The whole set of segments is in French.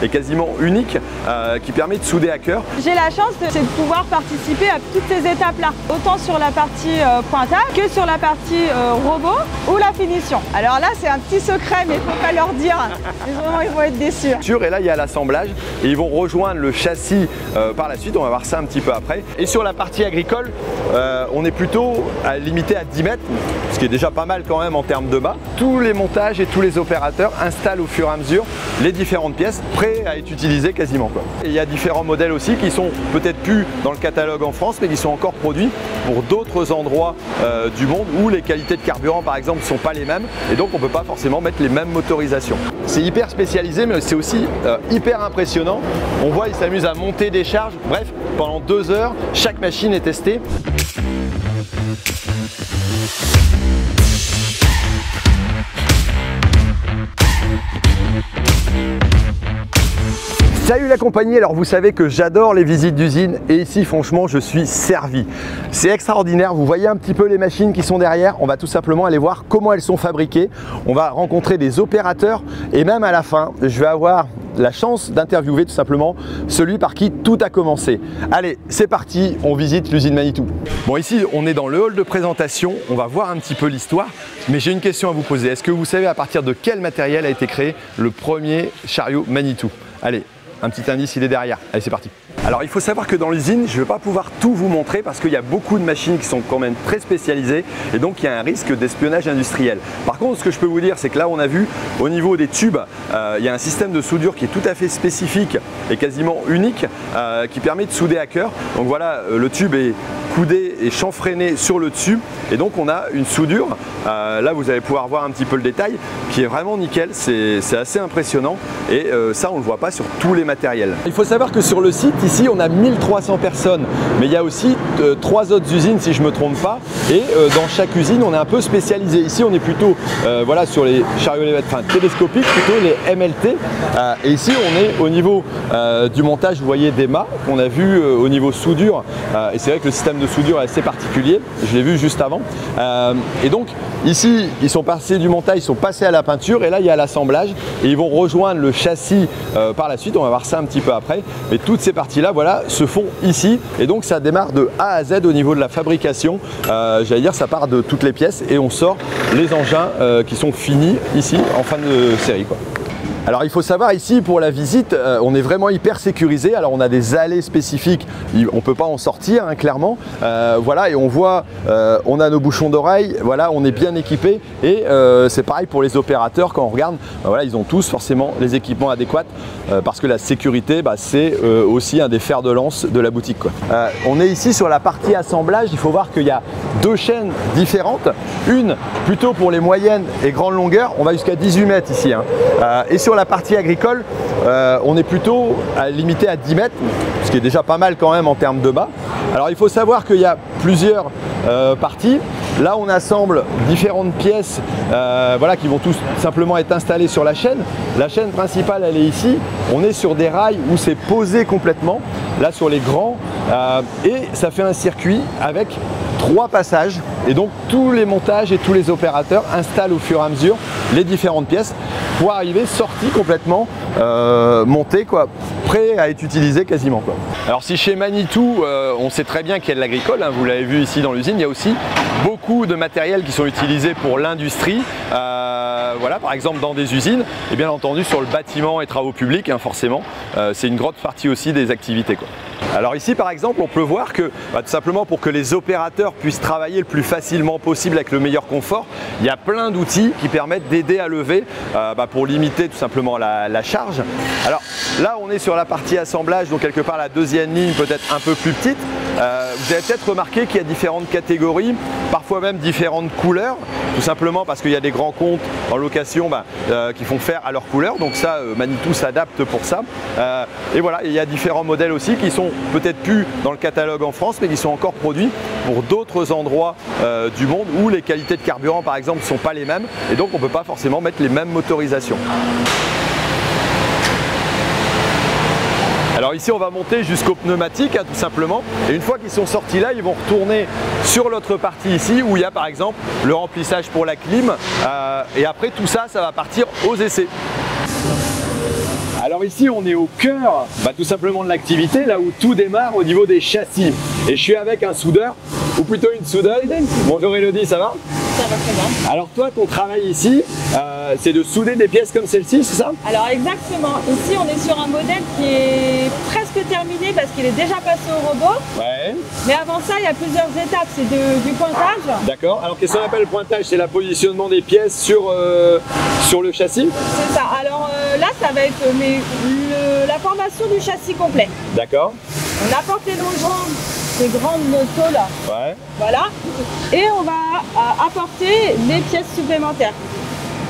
est quasiment unique qui permet de souder à cœur. J'ai la chance de pouvoir participer à toutes ces étapes-là, autant sur la partie pointage que sur la partie robot ou la finition. Alors là, c'est un petit secret, mais il ne faut pas leur dire, sinon ils vont être déçus. Et là, il y a l'assemblage et ils vont rejoindre le châssis par la suite. On va voir ça un petit peu après. Et sur la partie agricole, on est plutôt limité à 10 mètres, ce qui est déjà pas mal quand même en termes de bas. Tous les montages et tous les opérateurs installent au fur et à mesure les différentes pièces prêtes à être utilisées quasiment, quoi. Et il y a différents modèles aussi qui sont peut-être plus dans le catalogue en France, mais qui sont encore produits pour d'autres endroits du monde où les qualités de carburant par exemple ne sont pas les mêmes et donc on ne peut pas forcément mettre les mêmes motorisations. C'est hyper spécialisé, mais c'est aussi hyper impressionnant. On voit, ils s'amusent à monter des charges. Bref, pendant 2 heures, chaque machine est testée. Salut la compagnie, alors vous savez que j'adore les visites d'usine et ici franchement je suis servi. C'est extraordinaire, vous voyez un petit peu les machines qui sont derrière, on va tout simplement aller voir comment elles sont fabriquées. On va rencontrer des opérateurs et même à la fin je vais avoir la chance d'interviewer tout simplement celui par qui tout a commencé. Allez, c'est parti, on visite l'usine Manitou. Bon, ici on est dans le hall de présentation, on va voir un petit peu l'histoire, mais j'ai une question à vous poser. Est-ce que vous savez à partir de quel matériel a été créé le premier chariot Manitou? Allez, un petit indice, il est derrière. Allez, c'est parti. Alors il faut savoir que dans l'usine, je ne vais pas pouvoir tout vous montrer parce qu'il y a beaucoup de machines qui sont quand même très spécialisées et donc il y a un risque d'espionnage industriel. Par contre, ce que je peux vous dire, c'est que là on a vu au niveau des tubes, il y a un système de soudure qui est tout à fait spécifique et quasiment unique qui permet de souder à cœur. Donc voilà, le tube est coudé et chanfreiné sur le dessus et donc on a une soudure, là vous allez pouvoir voir un petit peu le détail, qui est vraiment nickel, c'est assez impressionnant et ça on ne le voit pas sur tous les matériels. Il faut savoir que sur le site ici on a 1300 personnes, mais il y a aussi 3 autres usines si je ne me trompe pas et dans chaque usine on est un peu spécialisé. Ici on est plutôt voilà, sur les chariots télescopiques, plutôt les MLT et ici on est au niveau du montage, vous voyez des mâts qu'on a vu au niveau soudure et c'est vrai que le système de soudure est assez particulier, je l'ai vu juste avant et donc ici ils sont passés du montage, ils sont passés à la peinture et là il y a l'assemblage et ils vont rejoindre le châssis par la suite, on va voir ça un petit peu après, mais toutes ces parties là voilà se font ici et donc ça démarre de A à Z au niveau de la fabrication, j'allais dire ça part de toutes les pièces et on sort les engins qui sont finis ici en fin de série, quoi. Alors il faut savoir ici pour la visite, on est vraiment hyper sécurisé. Alors on a des allées spécifiques, on ne peut pas en sortir hein, clairement. Voilà, et on voit, on a nos bouchons d'oreille, voilà, on est bien équipé et c'est pareil pour les opérateurs quand on regarde, voilà, ils ont tous forcément les équipements adéquats parce que la sécurité c'est aussi un des fers de lance de la boutique, quoi. On est ici sur la partie assemblage, il faut voir qu'il y a 2 chaînes différentes, une plutôt pour les moyennes et grandes longueurs, on va jusqu'à 18 mètres ici hein. Et sur la partie agricole, on est plutôt limité à 10 mètres, ce qui est déjà pas mal quand même en termes de bas. Alors il faut savoir qu'il y a plusieurs parties. Là on assemble différentes pièces voilà, qui vont tout simplement être installées sur la chaîne. La chaîne principale elle est ici, on est sur des rails où c'est posé complètement, là sur les grands, et ça fait un circuit avec 3 passages et donc tous les montages et tous les opérateurs installent au fur et à mesure les différentes pièces pour arriver sorties complètement montées, quoi, prêt à être utilisé quasiment, quoi. Alors si chez Manitou on sait très bien qu'il y a de l'agricole, hein, vous l'avez vu ici dans l'usine, il y a aussi beaucoup de matériel qui sont utilisés pour l'industrie, voilà, par exemple dans des usines et bien entendu sur le bâtiment et travaux publics hein, forcément, c'est une grande partie aussi des activités, quoi. Alors ici par exemple on peut voir que tout simplement pour que les opérateurs puissent travailler le plus facilement possible avec le meilleur confort, il y a plein d'outils qui permettent d'aider à lever pour limiter tout simplement la charge. Alors là on est sur la partie assemblage, donc quelque part la deuxième ligne peut-être un peu plus petite. Vous avez peut-être remarqué qu'il y a différentes catégories, parfois même différentes couleurs, tout simplement parce qu'il y a des grands comptes en location qui font faire à leur couleur, donc ça Manitou s'adapte pour ça. Et voilà, il y a différents modèles aussi qui sont peut-être plus dans le catalogue en France, mais qui sont encore produits pour d'autres endroits du monde où les qualités de carburant par exemple ne sont pas les mêmes et donc on ne peut pas forcément mettre les mêmes motorisations. Alors ici on va monter jusqu'aux pneumatiques hein, tout simplement, et une fois qu'ils sont sortis là, ils vont retourner sur l'autre partie ici où il y a par exemple le remplissage pour la clim et après tout ça, ça va partir aux essais. Alors Alors ici, on est au cœur tout simplement de l'activité, là où tout démarre au niveau des châssis. Et je suis avec un soudeur, ou plutôt une soudeuse. Bonjour Elodie, ça va? Ça va très bien. Alors toi, ton travail ici, c'est de souder des pièces comme celle-ci, c'est ça? Alors exactement. Ici, on est sur un modèle qui est presque terminé parce qu'il est déjà passé au robot. Ouais. Mais avant ça, il y a plusieurs étapes. C'est du pointage. D'accord. Alors qu'est-ce qu'on appelle le pointage? C'est le positionnement des pièces sur le châssis? C'est ça. Alors là, ça va être la formation du châssis complet. D'accord. On apporte les longerons, ces grandes tôles. Ouais. Voilà. Et on va apporter des pièces supplémentaires.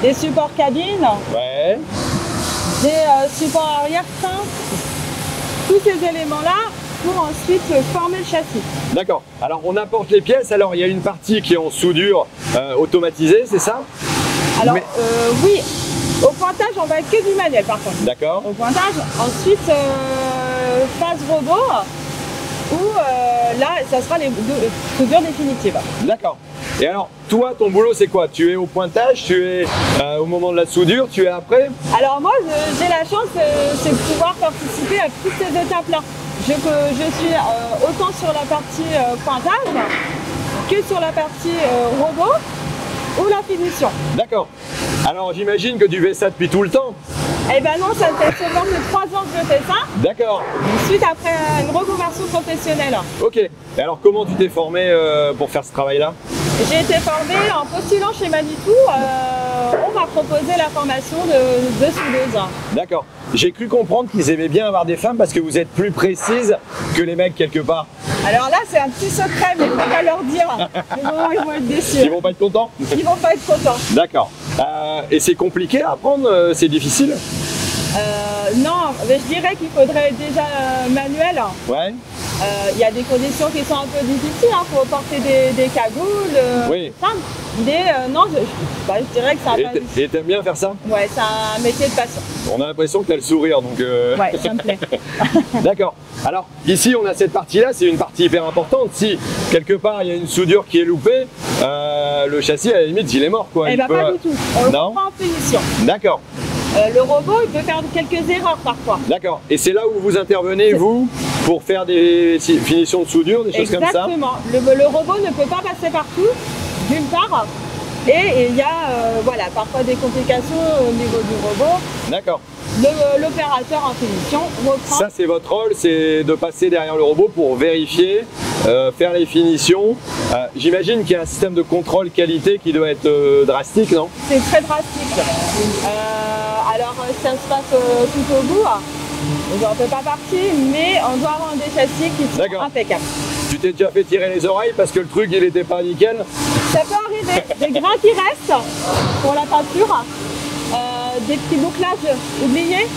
Des supports cabines, Ouais. des supports arrière-train. Tous ces éléments-là pour ensuite former le châssis. D'accord. Alors on apporte les pièces. Alors il y a une partie qui est en soudure automatisée, c'est ça? Alors oui, au pointage, on va être que du manuel par contre. D'accord. Au pointage, ensuite phase robot, où là, ça sera les soudures définitives. D'accord. Et alors, toi, ton boulot, c'est quoi? Tu es au pointage, tu es au moment de la soudure, tu es après? Alors moi, j'ai la chance, c'est de pouvoir participer à toutes ces étapes-là. Je suis autant sur la partie pointage que sur la partie robot ou la finition. D'accord. Alors, j'imagine que tu fais ça depuis tout le temps? Eh ben non, ça fait seulement que 3 ans que je fais ça. D'accord. Ensuite, après une reconversion professionnelle. Ok. Et alors, comment tu t'es formé pour faire ce travail-là? J'ai été formée en postulant chez Manitou. On m'a proposé la formation de soudeuse. D'accord. J'ai cru comprendre qu'ils aimaient bien avoir des femmes parce que vous êtes plus précise que les mecs quelque part. Alors là, c'est un petit secret, mais il ne faut pas leur dire. Sinon, ils vont être déçus. Ils vont pas être contents? Ils vont pas être contents. D'accord. Et c'est compliqué à apprendre? C'est difficile? Non, mais je dirais qu'il faudrait déjà manuel. Ouais. Il y a des conditions qui sont un peu difficiles, il faut porter des cagoules. Oui. Mais non, je dirais que ça va. Et t'aimes bien faire ça? Ouais, c'est un métier de passion. On a l'impression que t'as le sourire, donc... Ouais, ça me plaît. D'accord. Alors, ici, on a cette partie-là, c'est une partie hyper importante. Si, quelque part, il y a une soudure qui est loupée, le châssis, à la limite, il est mort, quoi. Eh bien, pas du tout. On le Non. prend en finition. D'accord. Le robot, il peut faire quelques erreurs parfois. D'accord. Et c'est là où vous intervenez, vous, pour faire des finitions de soudure, des choses comme ça? Exactement. Le robot ne peut pas passer partout, d'une part. Et il y a voilà, parfois des complications au niveau du robot. D'accord. L'opérateur en finition reprend. Ça, c'est votre rôle, c'est de passer derrière le robot pour vérifier, faire les finitions. J'imagine qu'il y a un système de contrôle qualité qui doit être drastique, non? C'est très drastique. Alors, ça se passe tout au bout. On ne peut pas partir, mais on doit avoir des châssis qui sont impeccables. Tu t'es déjà fait tirer les oreilles parce que le truc, il n'était pas nickel? Ça peut arriver. Des grains qui restent pour la peinture. Des petits bouclages oubliés.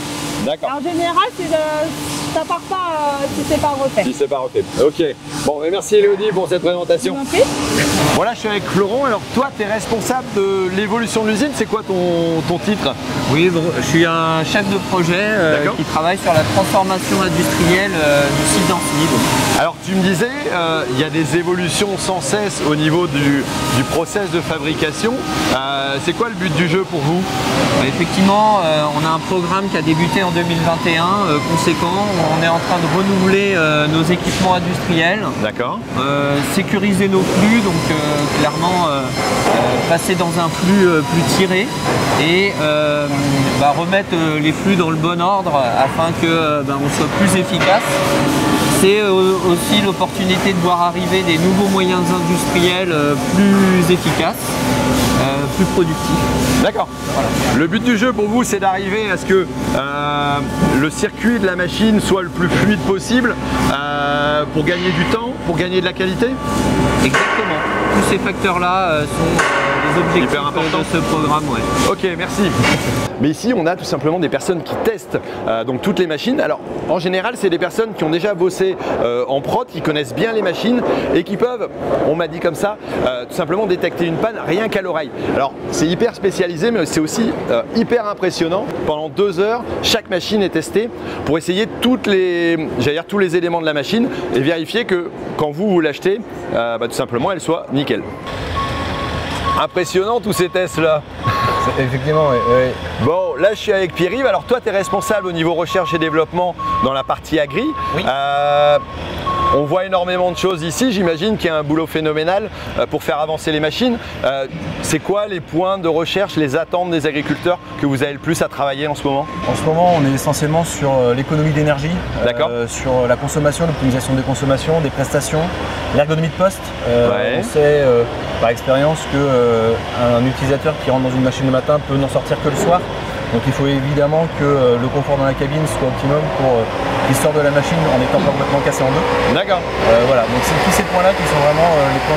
D'accord. En général, ça part pas si c'est pas refait. Si c'est pas refait. Ok. Bon, mais merci Elodie pour cette présentation. Voilà, je suis avec Florent. Alors toi, tu es responsable de l'évolution de l'usine. C'est quoi ton titre? Oui, bon, je suis un chef de projet qui travaille sur la transformation industrielle du site d'Ancenis. Alors tu me disais, il y a des évolutions sans cesse au niveau du process de fabrication. C'est quoi le but du jeu pour vous? Effectivement, on a un programme qui a débuté en 2021, conséquent. On est en train de renouveler nos équipements industriels. D'accord. Sécuriser nos flux, donc clairement passer dans un flux plus tiré et remettre les flux dans le bon ordre afin que on soit plus efficace. C'est aussi l'opportunité de voir arriver des nouveaux moyens industriels plus efficaces, plus productifs. D'accord. Voilà. Le but du jeu pour vous, c'est d'arriver à ce que le circuit de la machine soit le plus fluide possible pour gagner du temps, pour gagner de la qualité? Exactement. Tous ces facteurs-là sont les objectifs de ce programme. Ouais. Ok, merci. Mais ici, on a tout simplement des personnes qui testent donc toutes les machines. Alors, en général, c'est des personnes qui ont déjà bossé en prod, qui connaissent bien les machines et qui peuvent, on m'a dit comme ça, tout simplement détecter une panne rien qu'à l'oreille. Alors, c'est hyper spécialisé, mais c'est aussi hyper impressionnant. Pendant 2 heures, chaque machine est testée pour essayer tous les éléments de la machine et vérifier que quand vous l'achetez, tout simplement, elle soit nickel. Impressionnant tous ces tests là. Effectivement, oui. Bon, là je suis avec Pierre-Yves. Alors toi, tu es responsable au niveau recherche et développement dans la partie agri. Oui. On voit énormément de choses ici. J'imagine qu'il y a un boulot phénoménal pour faire avancer les machines. C'est quoi les points de recherche, les attentes des agriculteurs que vous avez le plus à travailler en ce moment? En ce moment, on est essentiellement sur l'économie d'énergie, sur la consommation, l'optimisation des consommations, des prestations, l'ergonomie de poste. On sait par expérience qu'un utilisateur qui rentre dans une machine le matin peut n'en sortir que le soir. Donc il faut évidemment que le confort dans la cabine soit optimum pour qu'il sorte de la machine en étant pas complètement cassé en deux. D'accord. Voilà, donc c'est tous ces points-là qui sont vraiment les points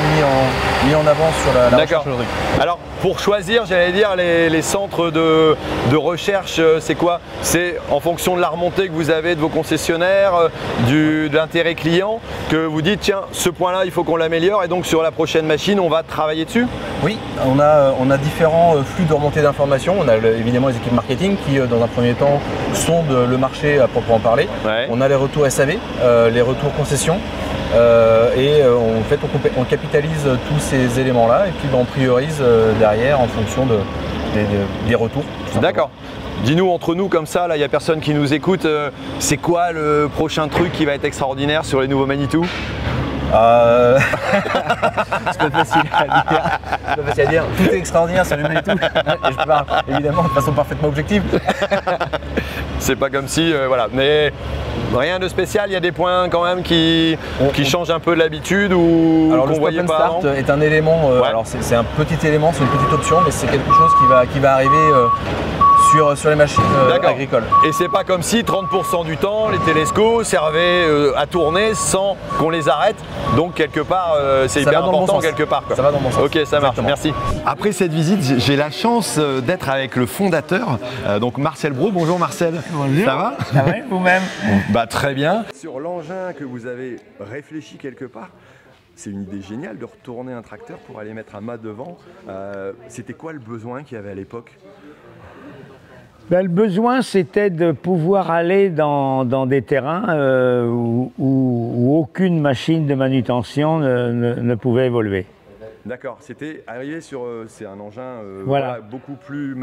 mis en avant sur la recherche aujourd'hui. Alors pour choisir, j'allais dire, les centres de recherche, c'est quoi? C'est en fonction de la remontée que vous avez de vos concessionnaires, de l'intérêt client, que vous dites tiens, ce point-là il faut qu'on l'améliore et donc sur la prochaine machine on va travailler dessus? Oui, on a différents flux de remontée d'informations. On a évidemment les équipes marketing qui dans un premier temps sondent le marché à proprement parler. Ouais. On a les retours SAV, les retours concessions. En fait, on capitalise tous ces éléments-là et puis on priorise derrière en fonction des retours. D'accord. Dis-nous entre nous comme ça, là il n'y a personne qui nous écoute, c'est quoi le prochain truc qui va être extraordinaire sur les nouveaux Manitou? C'est pas facile à dire. Tout est extraordinaire sur les Manitou. Et je parle évidemment de façon parfaitement objective. C'est pas comme si, voilà, mais rien de spécial, il y a des points quand même qui changent un peu de l'habitude ou qu'on voyait pas avant. Le start est un élément, alors c'est un petit élément, c'est une petite option, mais c'est quelque chose qui va arriver sur les machines agricoles. Et c'est pas comme si 30% du temps les télescopes servaient à tourner sans qu'on les arrête. Donc quelque part c'est hyper important quelque part. Ça va dans mon sens. Ok, ça marche, merci. Après cette visite, j'ai la chance d'être avec le fondateur, donc Marcel Brault. Bonjour Marcel. Bonjour. Ça va? Ça va vous-même? Bah très bien. Sur l'engin que vous avez réfléchi quelque part, c'est une idée géniale de retourner un tracteur pour aller mettre un mât devant. C'était quoi le besoin qu'il y avait à l'époque? Ben, le besoin, c'était de pouvoir aller dans des terrains où aucune machine de manutention ne pouvait évoluer. D'accord, c'était arrivé sur, c'est un engin voilà. Beaucoup plus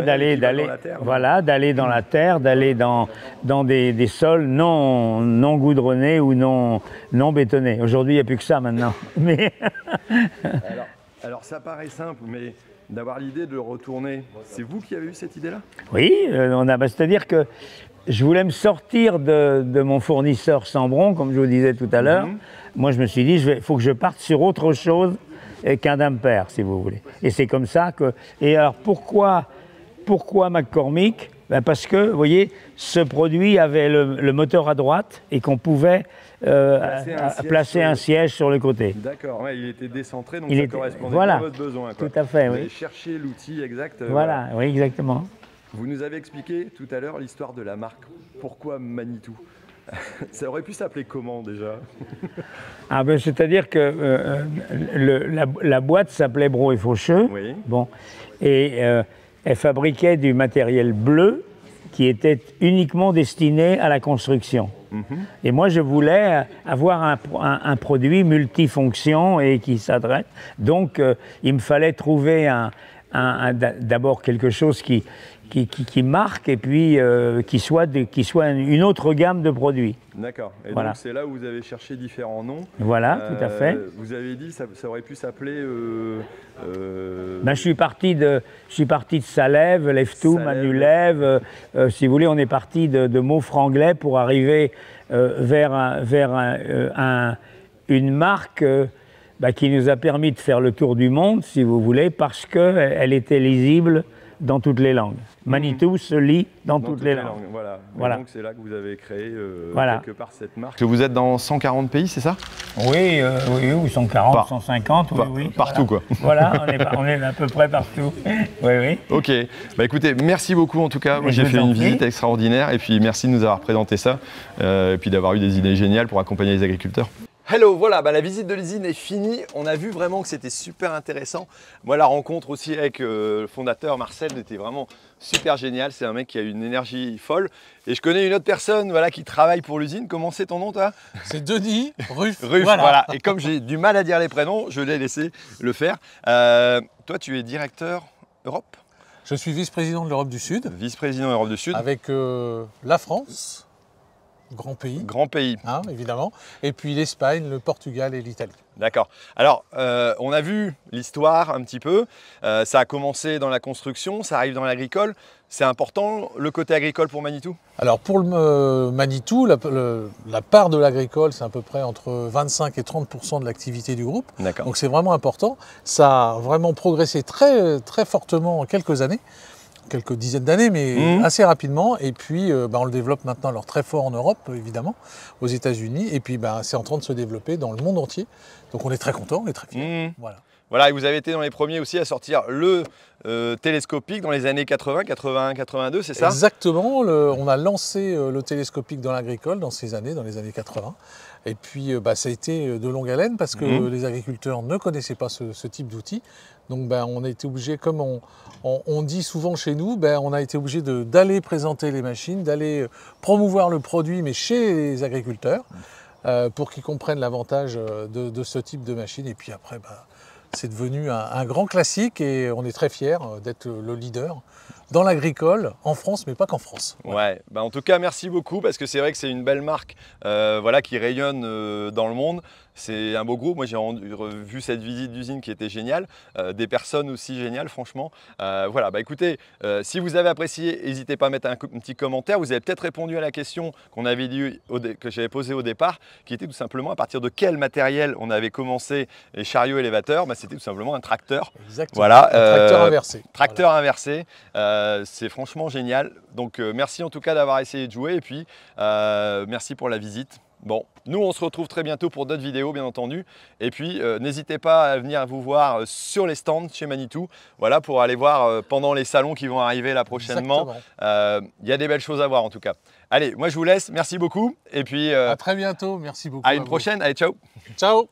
d'aller dans la terre, d'aller dans des sols non goudronnés ou non bétonnés. Aujourd'hui, il n'y a plus que ça maintenant. Mais alors ça paraît simple, mais d'avoir l'idée de le retourner, c'est vous qui avez eu cette idée-là? Oui, c'est-à-dire que je voulais me sortir de mon fournisseur Sambron, comme je vous disais tout à l'heure. Moi, je me suis dit, il faut que je parte sur autre chose qu'un damper, si vous voulez. Et c'est comme ça que... Et alors, pourquoi McCormick? Ben parce que, vous voyez, ce produit avait le moteur à droite et qu'on pouvait placer un siège sur le côté. D'accord, ouais, il était décentré, donc ça correspondait à votre besoin. Tout à fait, vous oui. avez cherché l'outil exact. Voilà, oui, exactement. Vous nous avez expliqué tout à l'heure l'histoire de la marque. Pourquoi Manitou? Ça aurait pu s'appeler comment déjà? C'est-à-dire que la boîte s'appelait Brault et Faucheux. Oui. Bon, et elle fabriquait du matériel bleu qui était uniquement destiné à la construction. Et moi, je voulais avoir un produit multifonction et qui s'adresse. Donc, il me fallait trouver d'abord quelque chose qui marque et puis qui soit une autre gamme de produits. D'accord. Et voilà. Donc c'est là où vous avez cherché différents noms. Voilà, tout à fait. Vous avez dit ça aurait pu s'appeler. Je suis parti de Salève, Lève-Tout, Manulève. Si vous voulez, on est parti de mots franglais pour arriver vers une marque qui nous a permis de faire le tour du monde, si vous voulez, parce qu'elle était lisible dans toutes les langues. Manitou se lit dans toutes les langues. Voilà. Donc c'est là que vous avez créé quelque part cette marque. Que vous êtes dans 140 pays, c'est ça? Oui, ou 140, 150, oui. Partout quoi. Voilà, on est à peu près partout. Oui. Ok, écoutez, merci beaucoup en tout cas. Moi j'ai fait une visite extraordinaire et puis merci de nous avoir présenté ça et puis d'avoir eu des idées géniales pour accompagner les agriculteurs. Hello, voilà, la visite de l'usine est finie. On a vu vraiment que c'était super intéressant. Moi, la rencontre aussi avec le fondateur Marcel était vraiment super géniale. C'est un mec qui a une énergie folle. Et je connais une autre personne qui travaille pour l'usine. Comment c'est ton nom, toi? C'est Denis Ruff. Voilà. Et comme j'ai du mal à dire les prénoms, je l'ai laissé le faire. Toi, tu es directeur Europe? Je suis vice-président de l'Europe du Sud. Vice-président de l'Europe du Sud. Avec la France, grand pays. Grand pays. Hein, évidemment. Et puis l'Espagne, le Portugal et l'Italie. D'accord. Alors, on a vu l'histoire un petit peu. Ça a commencé dans la construction, ça arrive dans l'agricole. C'est important, le côté agricole pour Manitou? Alors, pour le Manitou, la part de l'agricole, c'est à peu près entre 25 et 30% de l'activité du groupe. D'accord. Donc, c'est vraiment important. Ça a vraiment progressé très, très fortement en quelques années. Quelques dizaines d'années, mais assez rapidement. Et puis, on le développe maintenant, alors très fort en Europe, évidemment, aux États-Unis. Et puis, c'est en train de se développer dans le monde entier. Donc, on est très content, on est très fiers. Voilà. Voilà, et vous avez été dans les premiers aussi à sortir le télescopique dans les années 80, 81, 82, c'est ça? Exactement. On a lancé le télescopique dans l'agricole dans ces années, dans les années 80. Et puis, ça a été de longue haleine parce que les agriculteurs ne connaissaient pas ce type d'outils. Donc, on a été obligé, comme on dit souvent chez nous, on a été obligé d'aller présenter les machines, d'aller promouvoir le produit, mais chez les agriculteurs, pour qu'ils comprennent l'avantage de ce type de machine. Et puis après, c'est devenu un grand classique et on est très fiers d'être le leader dans l'agricole en France, mais pas qu'en France. Ouais, en tout cas, merci beaucoup parce que c'est vrai que c'est une belle marque voilà, qui rayonne dans le monde. C'est un beau groupe. Moi, j'ai vu cette visite d'usine qui était géniale. Des personnes aussi géniales, franchement. Voilà, écoutez, si vous avez apprécié, n'hésitez pas à mettre un petit commentaire. Vous avez peut-être répondu à la question que j'avais posée au départ, qui était tout simplement à partir de quel matériel on avait commencé les chariots élévateurs. C'était tout simplement un tracteur. Exactement. Voilà, un tracteur inversé. Tracteur inversé. C'est franchement génial. Donc, merci en tout cas d'avoir essayé de jouer. Et puis, merci pour la visite. Bon, nous on se retrouve très bientôt pour d'autres vidéos bien entendu et puis n'hésitez pas à venir vous voir sur les stands chez Manitou, voilà, pour aller voir pendant les salons qui vont arriver là prochainement. Il y a des belles choses à voir en tout cas. Allez, moi je vous laisse, merci beaucoup et puis à très bientôt, merci beaucoup. À une prochaine, allez ciao. Ciao.